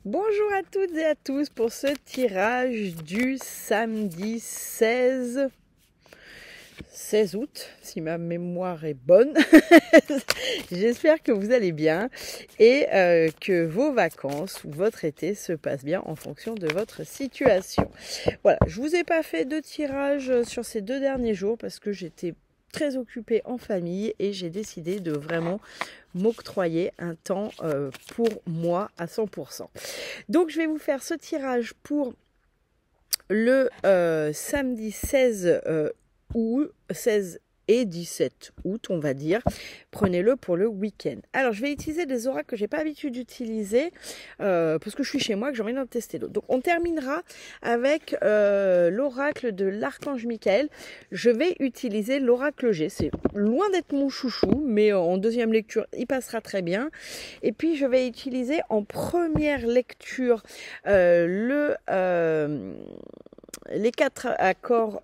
Bonjour à toutes et à tous pour ce tirage du samedi 16 août, si ma mémoire est bonne. J'espère que vous allez bien et que vos vacances ou votre été se passent bien en fonction de votre situation. Voilà, je vous ai pas fait de tirage sur ces 2 derniers jours parce que j'étais très occupée en famille et j'ai décidé de vraiment m'octroyer un temps pour moi à 100%. Donc je vais vous faire ce tirage pour le samedi 16 août, 16 et 17 août, on va dire. Prenez-le pour le week-end. Alors, je vais utiliser des oracles que j'ai pas l'habitude d'utiliser parce que je suis chez moi, que j'ai envie d'en tester d'autres. Donc, on terminera avec l'oracle de l'archange Michael. Je vais utiliser l'oracle G. C'est loin d'être mon chouchou, mais en deuxième lecture, il passera très bien. Et puis, je vais utiliser en première lecture les 4 accords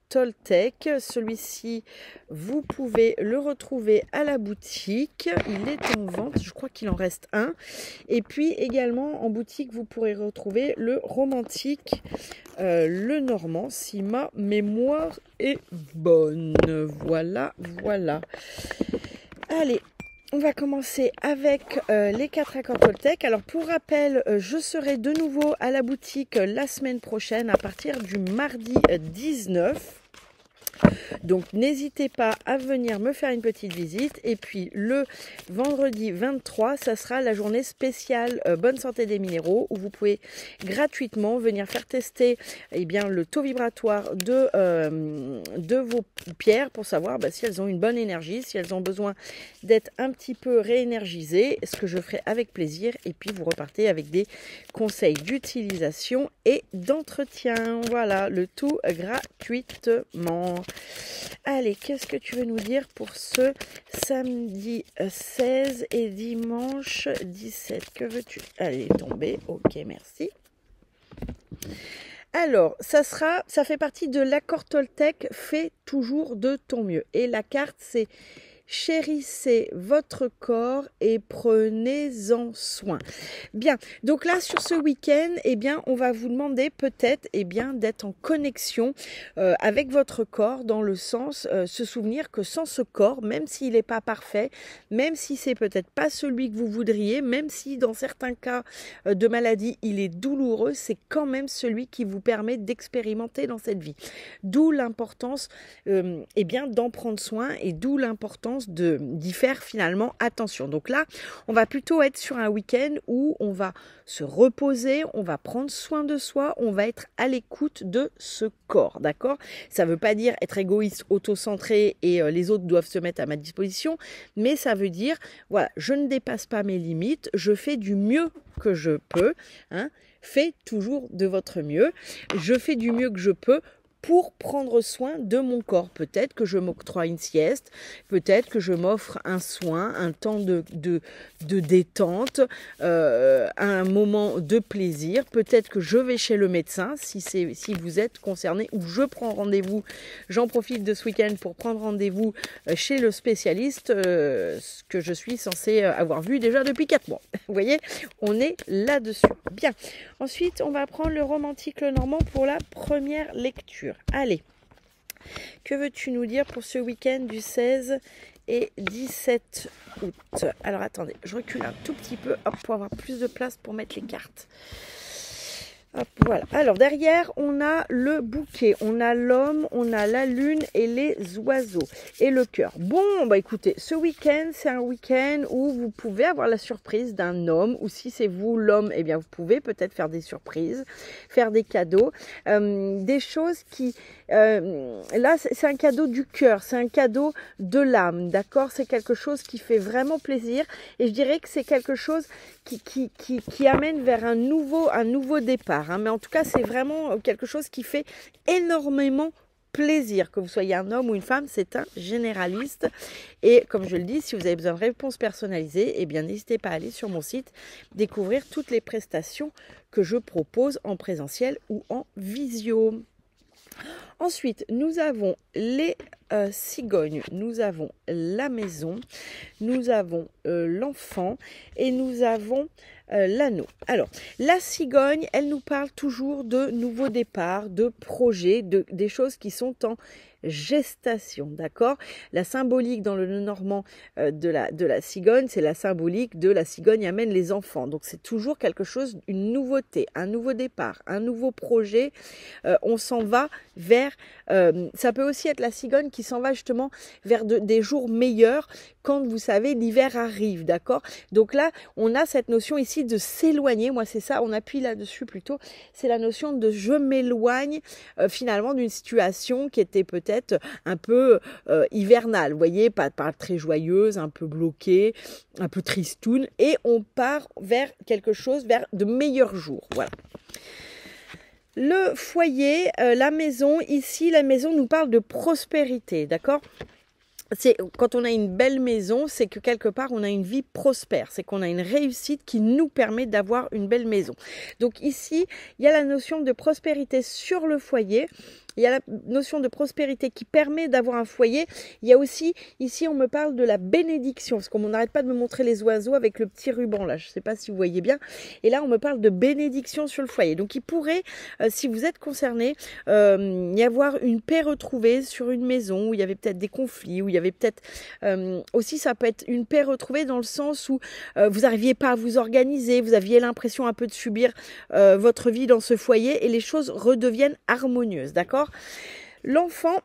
Toltec. Celui-ci, vous pouvez le retrouver à la boutique. Il est en vente, je crois qu'il en reste un. Et puis également en boutique, vous pourrez retrouver le romantique, le normand, si ma mémoire est bonne. Voilà, voilà. Allez. On va commencer avec les 4 accords Toltec. Alors pour rappel, je serai de nouveau à la boutique la semaine prochaine à partir du mardi 19. Donc n'hésitez pas à venir me faire une petite visite. Et puis le vendredi 23, ça sera la journée spéciale Bonne Santé des Minéraux où vous pouvez gratuitement venir faire tester le taux vibratoire de vos pierres pour savoir si elles ont une bonne énergie, si elles ont besoin d'être un petit peu réénergisées, ce que je ferai avec plaisir. Et puis vous repartez avec des conseils d'utilisation et d'entretien. Voilà, le tout gratuitement. Allez, qu'est-ce que tu veux nous dire pour ce samedi 16 et dimanche 17? Que veux-tu? Allez, tomber. Ok, merci. Alors, ça fait partie de l'accord Toltec, fais toujours de ton mieux. Et la carte, c'est chérissez votre corps et prenez-en soin. Bien, donc là, sur ce week-end, on va vous demander peut-être d'être en connexion avec votre corps, dans le sens, se souvenir que sans ce corps, même s'il n'est pas parfait, même si c'est peut-être pas celui que vous voudriez, même si dans certains cas de maladie, il est douloureux, c'est quand même celui qui vous permet d'expérimenter dans cette vie. D'où l'importance d'en prendre soin et d'où l'importance d'y faire finalement attention. Donc là, on va plutôt être sur un week-end où on va se reposer, on va prendre soin de soi, on va être à l'écoute de ce corps, d'accord? Ça ne veut pas dire être égoïste, auto-centré et les autres doivent se mettre à ma disposition, mais ça veut dire, voilà, je ne dépasse pas mes limites, je fais du mieux que je peux, hein? Faites toujours de votre mieux, je fais du mieux que je peux pour prendre soin de mon corps. Peut-être que je m'octroie une sieste, peut-être que je m'offre un soin, un temps de détente, un moment de plaisir. Peut-être que je vais chez le médecin si vous êtes concerné, ou je prends rendez-vous. J'en profite de ce week-end pour prendre rendez-vous chez le spécialiste que je suis censée avoir vu déjà depuis 4 mois. Vous voyez, on est là-dessus. Bien. Ensuite, on va prendre le romantique, le normand pour la première lecture. Allez, que veux-tu nous dire pour ce week-end du 16 et 17 août? Alors attendez, je recule un tout petit peu pour avoir plus de place pour mettre les cartes. Hop, voilà. Alors derrière, on a le bouquet, on a l'homme, on a la lune et les oiseaux et le cœur. Bon, écoutez, ce week-end, c'est un week-end où vous pouvez avoir la surprise d'un homme, ou si c'est vous l'homme, vous pouvez peut-être faire des surprises, faire des cadeaux, des choses qui... là, c'est un cadeau du cœur, c'est un cadeau de l'âme, d'accord? C'est quelque chose qui fait vraiment plaisir et je dirais que c'est quelque chose qui amène vers un nouveau départ. Mais en tout cas, c'est vraiment quelque chose qui fait énormément plaisir. Que vous soyez un homme ou une femme, c'est un généraliste. Et comme je le dis, si vous avez besoin de réponses personnalisées, n'hésitez pas à aller sur mon site, découvrir toutes les prestations que je propose en présentiel ou en visio. Ensuite, nous avons les cigognes, nous avons la maison, nous avons l'enfant et nous avons l'anneau. Alors, la cigogne, elle nous parle toujours de nouveaux départs, de projets, des choses qui sont en gestation, d'accord? La symbolique dans le normand de la cigogne, c'est la symbolique de la cigogne amène les enfants. Donc c'est toujours quelque chose, une nouveauté, un nouveau départ, un nouveau projet. On s'en va vers, ça peut aussi être la cigogne qui s'en va justement vers des jours meilleurs quand vous savez l'hiver arrive, d'accord? Donc là, on a cette notion ici de s'éloigner. Moi, c'est ça, on appuie là-dessus plutôt. C'est la notion de je m'éloigne finalement d'une situation qui était peut-être un peu hivernale, vous voyez, pas très joyeuse, un peu bloquée, un peu tristoune, et on part vers quelque chose, vers de meilleurs jours, voilà. Le foyer, la maison, ici, la maison nous parle de prospérité, d'accord? C'est quand on a une belle maison, c'est que quelque part on a une vie prospère, c'est qu'on a une réussite qui nous permet d'avoir une belle maison. Donc ici, il y a la notion de prospérité sur le foyer. Il y a la notion de prospérité qui permet d'avoir un foyer. Il y a aussi, ici, on me parle de la bénédiction, parce qu'on n'arrête pas de me montrer les oiseaux avec le petit ruban, là. Je ne sais pas si vous voyez bien. Et là, on me parle de bénédiction sur le foyer. Donc, il pourrait, si vous êtes concerné, y avoir une paix retrouvée sur une maison où il y avait peut-être des conflits, où il y avait peut-être... aussi, ça peut être une paix retrouvée dans le sens où vous n'arriviez pas à vous organiser, vous aviez l'impression un peu de subir votre vie dans ce foyer et les choses redeviennent harmonieuses, d'accord? L'enfant,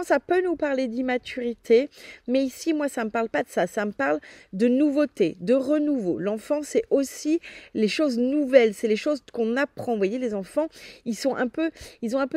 ça peut nous parler d'immaturité, mais ici, moi, ça ne me parle pas de ça. Ça me parle de nouveauté, de renouveau. L'enfant, c'est aussi les choses nouvelles, c'est les choses qu'on apprend. Vous voyez, les enfants, ils ont un peu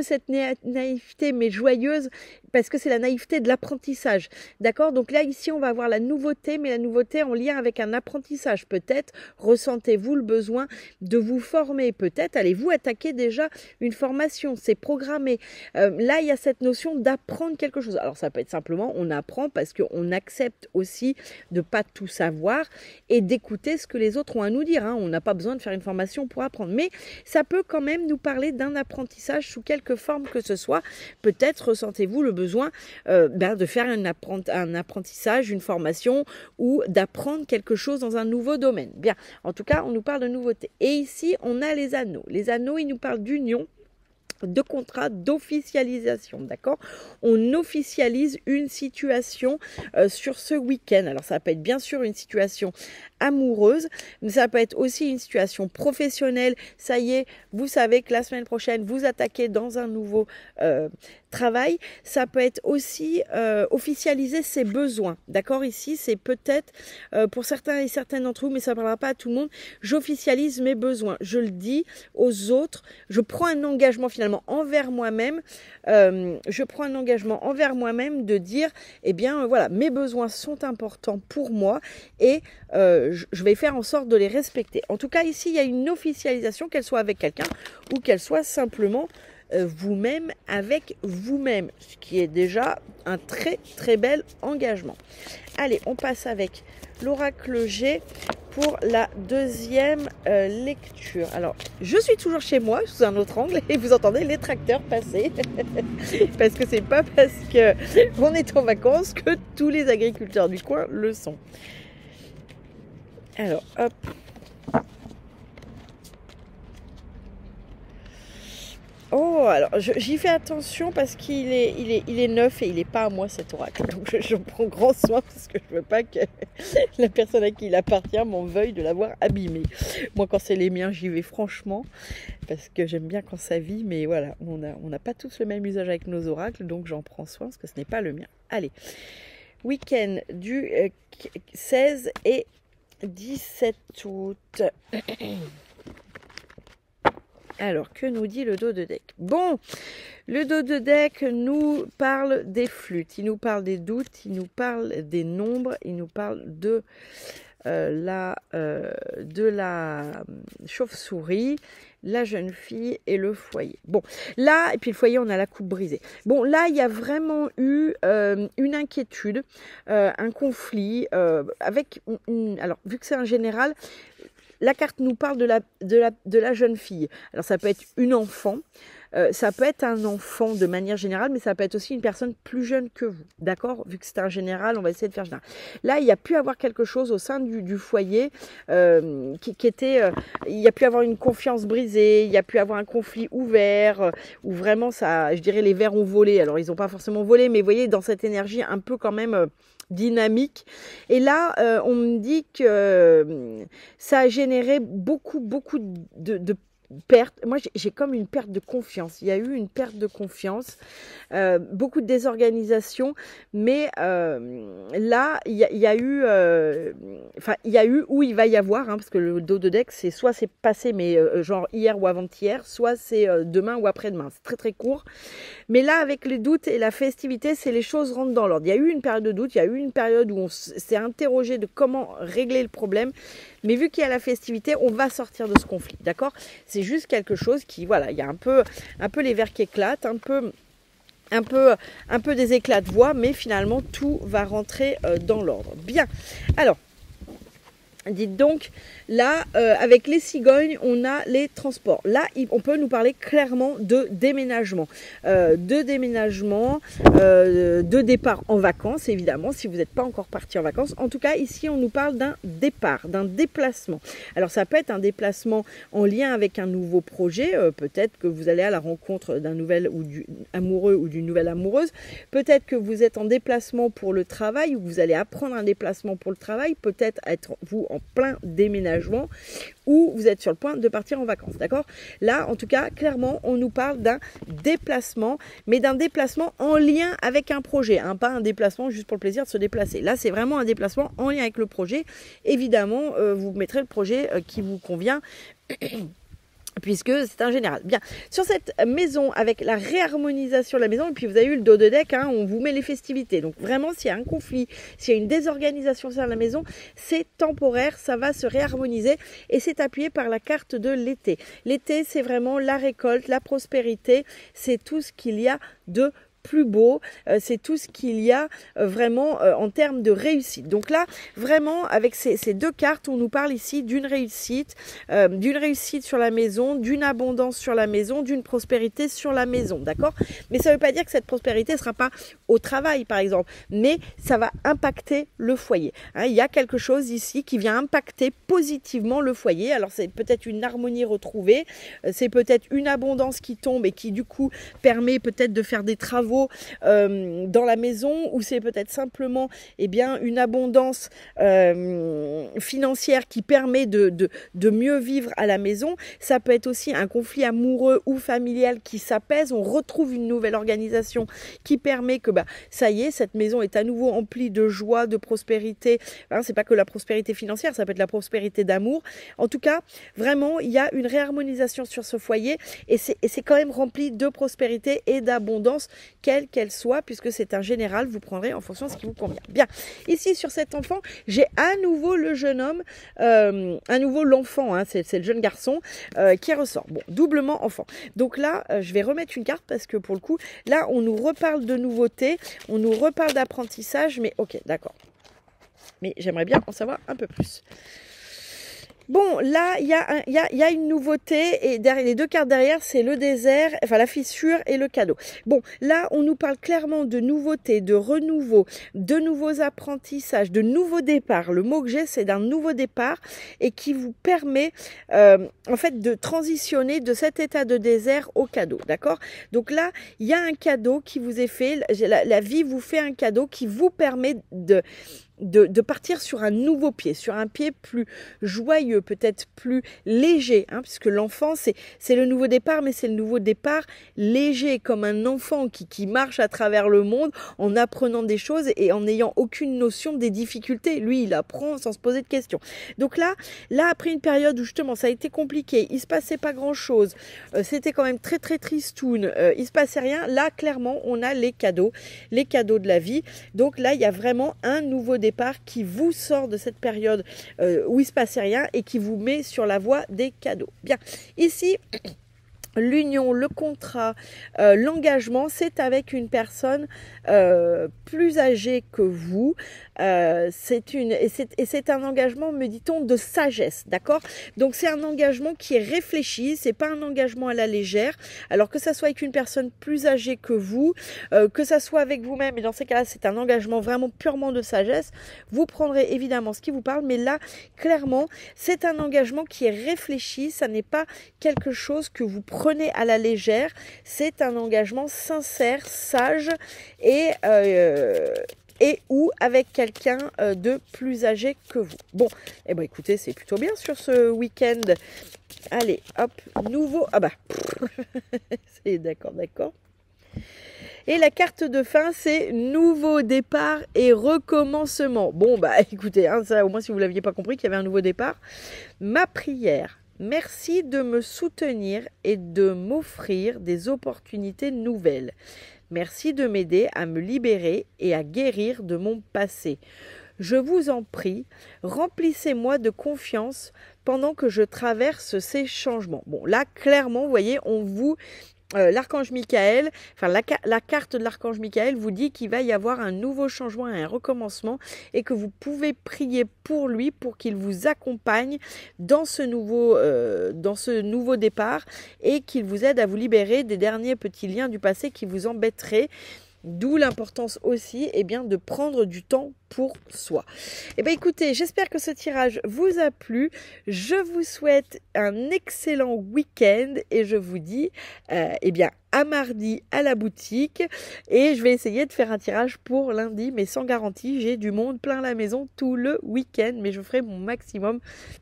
cette naïveté, mais joyeuse, parce que c'est la naïveté de l'apprentissage. D'accord? Donc là, ici, on va avoir la nouveauté, mais la nouveauté en lien avec un apprentissage. Peut-être ressentez-vous le besoin de vous former. Peut-être allez-vous attaquer déjà une formation. C'est programmé. Là, il y a cette notion d'apprendre quelque chose. Alors, ça peut être simplement, on apprend parce qu'on accepte aussi de pas tout savoir et d'écouter ce que les autres ont à nous dire. Hein. On n'a pas besoin de faire une formation pour apprendre. Mais ça peut quand même nous parler d'un apprentissage sous quelque forme que ce soit. Peut-être ressentez-vous le besoin de faire un apprentissage, une formation ou d'apprendre quelque chose dans un nouveau domaine. Bien, en tout cas, on nous parle de nouveauté. Et ici, on a les anneaux. Les anneaux, ils nous parlent d'union, de contrat, d'officialisation, d'accord? On officialise une situation sur ce week-end. Alors, ça peut être bien sûr une situation amoureuse, mais ça peut être aussi une situation professionnelle. Ça y est, vous savez que la semaine prochaine, vous attaquez dans un nouveau travail. Ça peut être aussi officialiser ses besoins, d'accord? Ici, c'est peut-être pour certains et certaines d'entre vous, mais ça ne parlera pas à tout le monde. J'officialise mes besoins. Je le dis aux autres. Je prends un engagement finalement envers moi-même. Je prends un engagement envers moi-même de dire, eh bien, voilà, mes besoins sont importants pour moi et je vais faire en sorte de les respecter. En tout cas, ici, il y a une officialisation, qu'elle soit avec quelqu'un ou qu'elle soit simplement vous-même avec vous-même, ce qui est déjà un très très bel engagement. Allez, on passe avec l'oracle G pour la deuxième lecture. Alors, je suis toujours chez moi, sous un autre angle, et vous entendez les tracteurs passer. Parce que c'est pas parce qu'on est en vacances que tous les agriculteurs du coin le sont. Alors, hop. Oh, alors j'y fais attention parce qu'il est neuf et il n'est pas à moi cet oracle. Donc j'en prends grand soin parce que je ne veux pas que la personne à qui il appartient m'en veuille de l'avoir abîmé. Moi, quand c'est les miens, j'y vais franchement parce que j'aime bien quand ça vit. Mais voilà, on n'a pas tous le même usage avec nos oracles, donc j'en prends soin parce que ce n'est pas le mien. Allez, week-end du 16 et 17 août. Alors, que nous dit le dos de deck? Bon, le dos de deck nous parle des flûtes, il nous parle des doutes, il nous parle des nombres, il nous parle de la chauve-souris, la jeune fille et le foyer. Bon, là, et puis le foyer, on a la coupe brisée. Bon, là, il y a vraiment eu une inquiétude, un conflit avec... alors, vu que c'est un général... la carte nous parle de la jeune fille. Alors ça peut être une enfant, ça peut être un enfant de manière générale, mais ça peut être aussi une personne plus jeune que vous, d'accord? Vu que c'est un général, on va essayer de faire général. Là, il y a pu avoir quelque chose au sein du foyer qui était, il y a pu avoir une confiance brisée, il y a pu avoir un conflit ouvert, où vraiment ça, je dirais les verres ont volé. Alors ils n'ont pas forcément volé, mais vous voyez dans cette énergie un peu quand même dynamique. Et là, on me dit que ça a généré beaucoup de perte. Moi, j'ai comme une perte de confiance. Il y a eu une perte de confiance, beaucoup de désorganisation, mais là, il y a eu, enfin, il y a eu ou il va y avoir, hein, parce que le dos de deck, c'est soit c'est passé, mais genre hier ou avant-hier, soit c'est demain ou après-demain. C'est très très court. Mais là, avec les doutes et la festivité, c'est les choses rentrent dans l'ordre. Il y a eu une période de doute, il y a eu une période où on s'est interrogé de comment régler le problème. Mais vu qu'il y a la festivité, on va sortir de ce conflit, d'accord? C'est juste quelque chose qui, voilà, il y a un peu les verres qui éclatent, un peu des éclats de voix, mais finalement, tout va rentrer dans l'ordre. Bien, alors, dites donc, là, avec les cigognes, on a les transports. Là, on peut nous parler clairement de déménagement. De départ en vacances, évidemment, si vous n'êtes pas encore parti en vacances. En tout cas, ici, on nous parle d'un départ, d'un déplacement. Alors, ça peut être un déplacement en lien avec un nouveau projet. Peut-être que vous allez à la rencontre d'un nouvel ou du amoureux ou d'une nouvelle amoureuse. Peut-être que vous êtes en déplacement pour le travail ou vous allez apprendre un déplacement pour le travail. Peut-être être vous en plein déménagement ou vous êtes sur le point de partir en vacances, d'accord? Là, en tout cas, clairement, on nous parle d'un déplacement, mais d'un déplacement en lien avec un projet, hein, pas un déplacement juste pour le plaisir de se déplacer. Là, c'est vraiment un déplacement en lien avec le projet. Évidemment, vous mettrez le projet qui vous convient puisque c'est un général. Bien, sur cette maison, avec la réharmonisation de la maison, et puis vous avez eu le dos de deck, hein, on vous met les festivités. Donc vraiment, s'il y a un conflit, s'il y a une désorganisation sur la maison, c'est temporaire, ça va se réharmoniser et c'est appuyé par la carte de l'été. L'été, c'est vraiment la récolte, la prospérité, c'est tout ce qu'il y a de plus beau, c'est tout ce qu'il y a vraiment en termes de réussite. Donc là, vraiment, avec ces deux cartes, on nous parle ici d'une réussite sur la maison, d'une abondance sur la maison, d'une prospérité sur la maison, d'accord? Mais ça ne veut pas dire que cette prospérité ne sera pas au travail, par exemple, mais ça va impacter le foyer. Hein, il y a quelque chose ici qui vient impacter positivement le foyer. Alors, c'est peut-être une harmonie retrouvée, c'est peut-être une abondance qui tombe et qui, du coup, permet peut-être de faire des travaux dans la maison, ou c'est peut-être simplement une abondance financière qui permet de mieux vivre à la maison. Ça peut être aussi un conflit amoureux ou familial qui s'apaise, on retrouve une nouvelle organisation qui permet que ça y est, cette maison est à nouveau emplie de joie, de prospérité. Hein, c'est pas que la prospérité financière, ça peut être la prospérité d'amour. En tout cas, vraiment, il y a une réharmonisation sur ce foyer et c'est quand même rempli de prospérité et d'abondance, quelle qu'elle soit, puisque c'est un général, vous prendrez en fonction de ce qui vous convient. Bien, ici sur cet enfant, j'ai à nouveau le jeune homme, à nouveau l'enfant, hein, c'est le jeune garçon qui ressort. Bon, doublement enfant. Donc là, je vais remettre une carte parce que pour le coup, là, on nous reparle de nouveautés, on nous reparle d'apprentissage, mais ok, d'accord. Mais j'aimerais bien en savoir un peu plus. Bon, là, il y a une nouveauté et derrière, les deux cartes derrière, c'est le désert, enfin la fissure et le cadeau. Bon, là, on nous parle clairement de nouveautés, de renouveau, de nouveaux apprentissages, de nouveaux départs. Le mot que j'ai, c'est d'un nouveau départ et qui vous permet, en fait, de transitionner de cet état de désert au cadeau, d'accord? Donc là, il y a un cadeau qui vous est fait, la vie vous fait un cadeau qui vous permet de partir sur un nouveau pied, sur un pied plus joyeux, peut-être plus léger, hein, puisque l'enfant, c'est le nouveau départ, mais c'est le nouveau départ léger, comme un enfant qui marche à travers le monde en apprenant des choses et en n'ayant aucune notion des difficultés. Lui, il apprend sans se poser de questions. Donc là, après une période où justement ça a été compliqué, il se passait pas grand-chose, c'était quand même très très tristoun, il se passait rien, là, clairement, on a les cadeaux de la vie. Donc là, il y a vraiment un nouveau départ qui vous sort de cette période où il se passait rien et qui vous met sur la voie des cadeaux. Bien, ici, l'union, le contrat, l'engagement, c'est avec une personne plus âgée que vous. C'est un engagement, me dit-on, de sagesse, d'accord? Donc c'est un engagement qui est réfléchi, c'est pas un engagement à la légère. Alors que ça soit avec une personne plus âgée que vous, que ça soit avec vous-même, et dans ces cas-là, c'est un engagement vraiment purement de sagesse. Vous prendrez évidemment ce qui vous parle, mais là, clairement, c'est un engagement qui est réfléchi, ça n'est pas quelque chose que vous prenez à la légère, c'est un engagement sincère, sage et ou avec quelqu'un de plus âgé que vous. Bon, eh ben écoutez, c'est plutôt bien sur ce week-end. Allez, hop, nouveau... Ah bah, c'est d'accord. Et la carte de fin, c'est nouveau départ et recommencement. Bon, bah écoutez, hein, ça, au moins si vous ne l'aviez pas compris qu'il y avait un nouveau départ. Ma prière, merci de me soutenir et de m'offrir des opportunités nouvelles. Merci de m'aider à me libérer et à guérir de mon passé. Je vous en prie, remplissez-moi de confiance pendant que je traverse ces changements. Bon, là, clairement, vous voyez, on vous... l'archange Michael, enfin la carte de l'archange Michael vous dit qu'il va y avoir un nouveau changement, un recommencement et que vous pouvez prier pour lui pour qu'il vous accompagne dans ce nouveau départ et qu'il vous aide à vous libérer des derniers petits liens du passé qui vous embêteraient. D'où l'importance aussi de prendre du temps pour soi. Eh bien écoutez, j'espère que ce tirage vous a plu. Je vous souhaite un excellent week-end et je vous dis à mardi à la boutique. Et je vais essayer de faire un tirage pour lundi, mais sans garantie. J'ai du monde plein la maison tout le week-end, mais je ferai mon maximum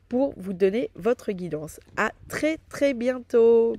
pour vous donner votre guidance. À très très bientôt.